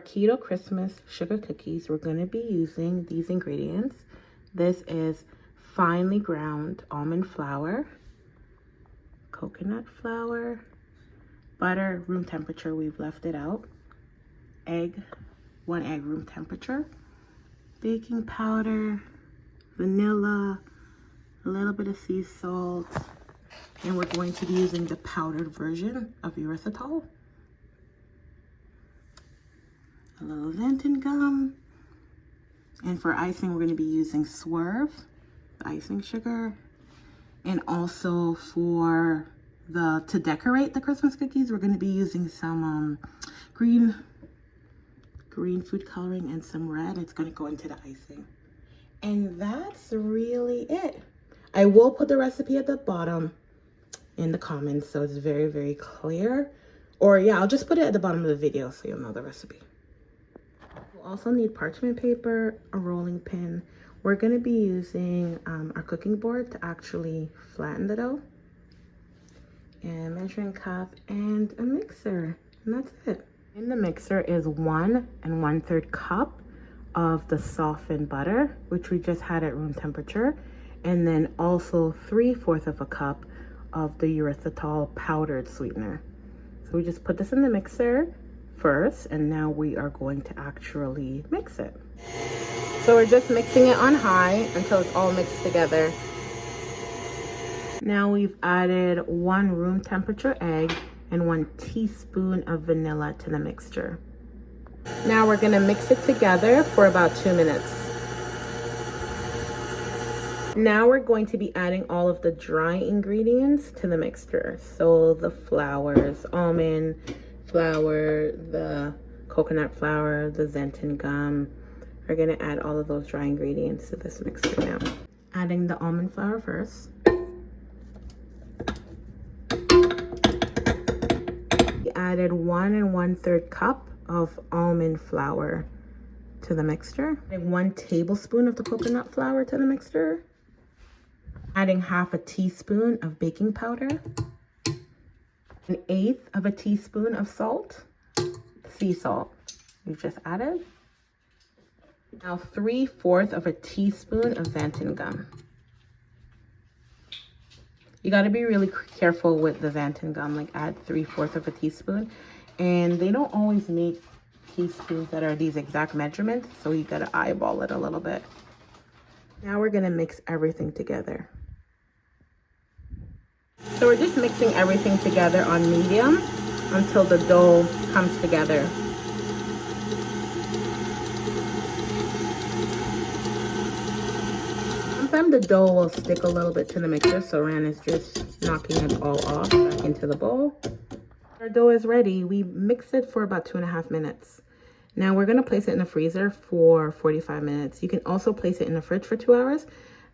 Keto Christmas Sugar Cookies, we're going to be using these ingredients. This is finely ground almond flour, coconut flour, butter, room temperature, we've left it out, egg, 1 egg, room temperature, baking powder, vanilla, a little bit of sea salt, and we're going to be using the powdered version of Erythritol, a little xanthan gum, and for icing we're going to be using Swerve, the icing sugar, and also for to decorate the Christmas cookies we're going to be using some green food coloring and some red. It's going to go into the icing, and that's really it. I will put the recipe at the bottom in the comments so it's very, very clear, or yeah, I'll just put it at the bottom of the video so you'll know the recipe. We'll also need parchment paper, a rolling pin. We're going to be using our cooking board to actually flatten the dough, and a measuring cup and a mixer, and that's it. In the mixer is 1 1/3 cup of the softened butter, which we just had at room temperature, and then also 3/4 of a cup of the Erythritol powdered sweetener. So we just put this in the mixer first, and now we are going to actually mix it. So we're just mixing it on high until it's all mixed together. Now we've added 1 room temperature egg and 1 teaspoon of vanilla to the mixture. Now we're gonna mix it together for about 2 minutes. Now we're going to be adding all of the dry ingredients to the mixture. So the flours, almond flour, the coconut flour, the xanthan gum. We're gonna add all of those dry ingredients to this mixture now. Adding the almond flour first. We added 1 1/3 cup of almond flour to the mixture. Adding 1 tablespoon of the coconut flour to the mixture. Adding 1/2 teaspoon of baking powder, 1/8 of a teaspoon of salt, sea salt we've just added. Now 3/4 of a teaspoon of xanthan gum. You got to be really careful with the xanthan gum, like add 3/4 of a teaspoon, and they don't always make teaspoons that are these exact measurements, so you got to eyeball it a little bit. Now we're going to mix everything together. So we're just mixing everything together on medium until the dough comes together. Sometimes the dough will stick a little bit to the mixer, so Ran is just knocking it all off back into the bowl. Our dough is ready. We mixed it for about 2.5 minutes. Now we're going to place it in the freezer for 45 minutes. You can also place it in the fridge for 2 hours,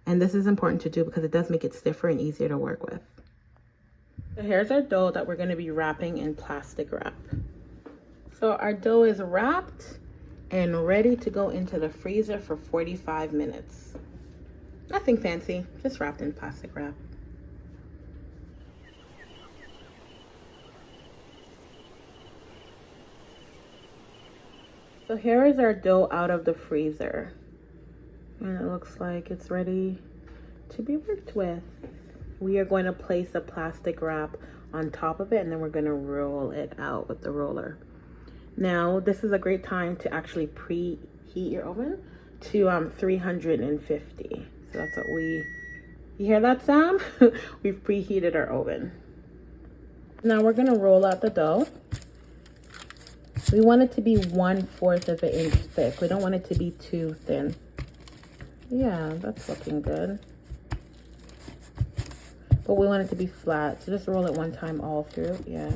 and this is important to do because it does make it stiffer and easier to work with. So here's our dough that we're going to be wrapping in plastic wrap. So our dough is wrapped and ready to go into the freezer for 45 minutes. Nothing fancy, just wrapped in plastic wrap. So here is our dough out of the freezer, and it looks like it's ready to be worked with. We are going to place a plastic wrap on top of it, and then we're going to roll it out with the roller. Now this is a great time to actually preheat your oven to 350. So that's what you hear that sound? We've preheated our oven. Now we're going to roll out the dough. We want it to be 1/4 of an inch thick. We don't want it to be too thin. Yeah, that's looking good. But we want it to be flat. So just roll it one time all through. Yeah.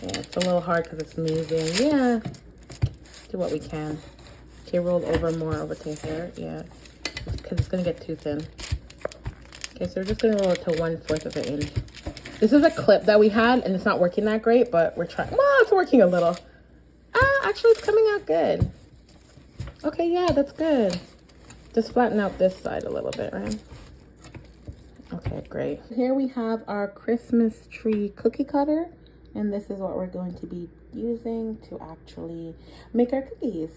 Yeah, it's a little hard because it's moving. Yeah. Do what we can. Okay, roll over more over to here. Yeah. Because it's going to get too thin. Okay, so we're just going to roll it to 1/4 of an inch. This is a clip that we had, and it's not working that great, but we're trying. Well, it's working a little. Actually, it's coming out good. Okay, yeah, that's good. Just flatten out this side a little bit, right? Okay, great. Here we have our Christmas tree cookie cutter, and this is what we're going to be using to actually make our cookies.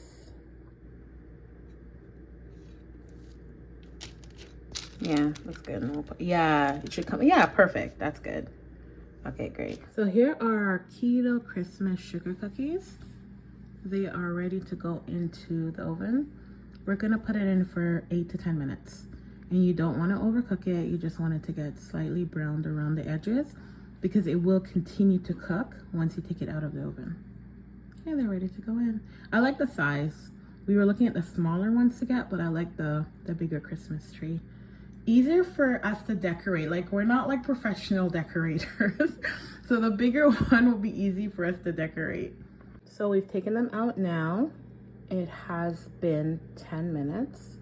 Yeah, that's good. Yeah, it should come. Yeah, perfect. That's good. Okay, great. So here are our Keto Christmas Sugar Cookies. They are ready to go into the oven. We're gonna put it in for 8 to 10 minutes. And you don't wanna overcook it. You just want it to get slightly browned around the edges because it will continue to cook once you take it out of the oven. Okay, they're ready to go in. I like the size. We were looking at the smaller ones to get, but I like the bigger Christmas tree. Easier for us to decorate. Like, we're not like professional decorators. So the bigger one will be easy for us to decorate. So we've taken them out now. It has been 10 minutes.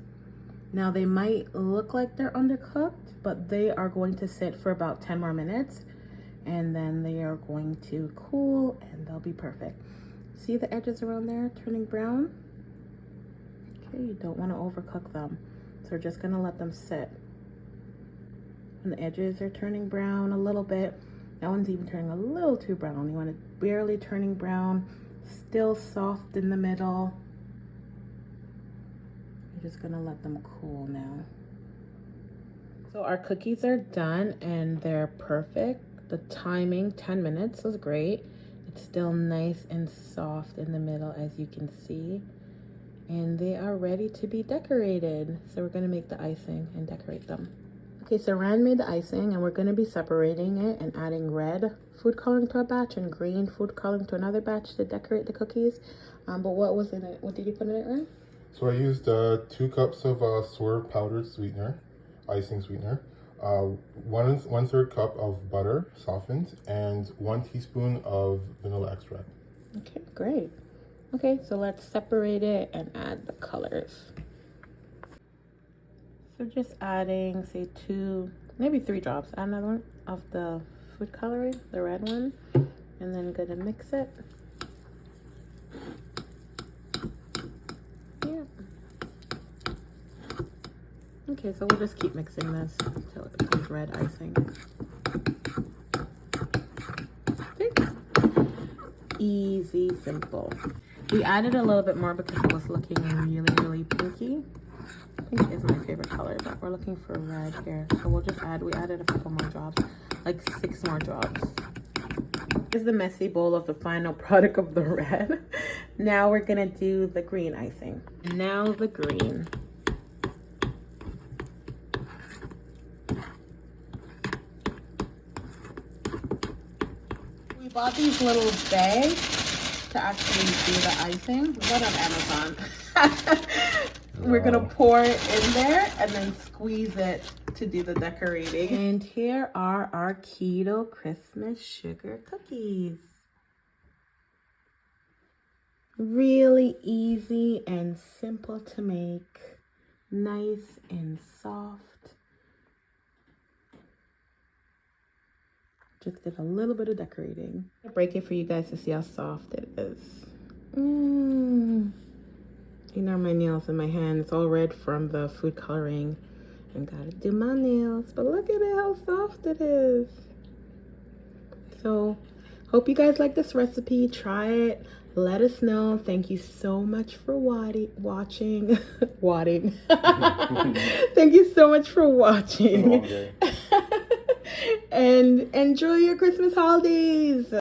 Now they might look like they're undercooked, but they are going to sit for about 10 more minutes and then they are going to cool and they'll be perfect. See the edges around there turning brown? Okay, you don't want to overcook them. So we're just gonna let them sit. And the edges are turning brown a little bit. That one's even turning a little too brown. You want it barely turning brown, still soft in the middle. You're just gonna let them cool now. So our cookies are done and they're perfect. The timing, 10 minutes, was great. It's still nice and soft in the middle, as you can see. And they are ready to be decorated. So we're gonna make the icing and decorate them. Okay, so Rand made the icing and we're gonna be separating it and adding red food coloring to a batch and green food coloring to another batch to decorate the cookies. But what was in it? What did you put in it, Rand? So I used 2 cups of Swerve powdered sweetener, icing sweetener, 1/3 cup of butter softened, and 1 teaspoon of vanilla extract. Okay, great. Okay, so let's separate it and add the colors. So just adding, say 2, maybe 3 drops. Add another one of the food coloring, the red one, and then gonna mix it. Yeah. Okay, so we'll just keep mixing this until it becomes red icing. Okay. Easy, simple. We added a little bit more because it was looking really, really pinky. Pink is my favorite color, but we're looking for red here. So we'll just we added a couple more drops, like 6 more drops. Here's the messy bowl of the final product of the red. Now we're gonna do the green icing. Now the green. We bought these little bags to actually do the icing. We got on Amazon. We're gonna pour it in there and then squeeze it to do the decorating. And here are our Keto Christmas Sugar Cookies. Really easy and simple to make. Nice and soft. Just did a little bit of decorating. I'll break it for you guys to see how soft it is. You know, my nails in my hand. It's all red from the food coloring. And gotta do my nails. But look at it, how soft it is. So, hope you guys like this recipe. Try it. Let us know. Thank you so much for watching. Thank you so much for watching. And enjoy your Christmas holidays.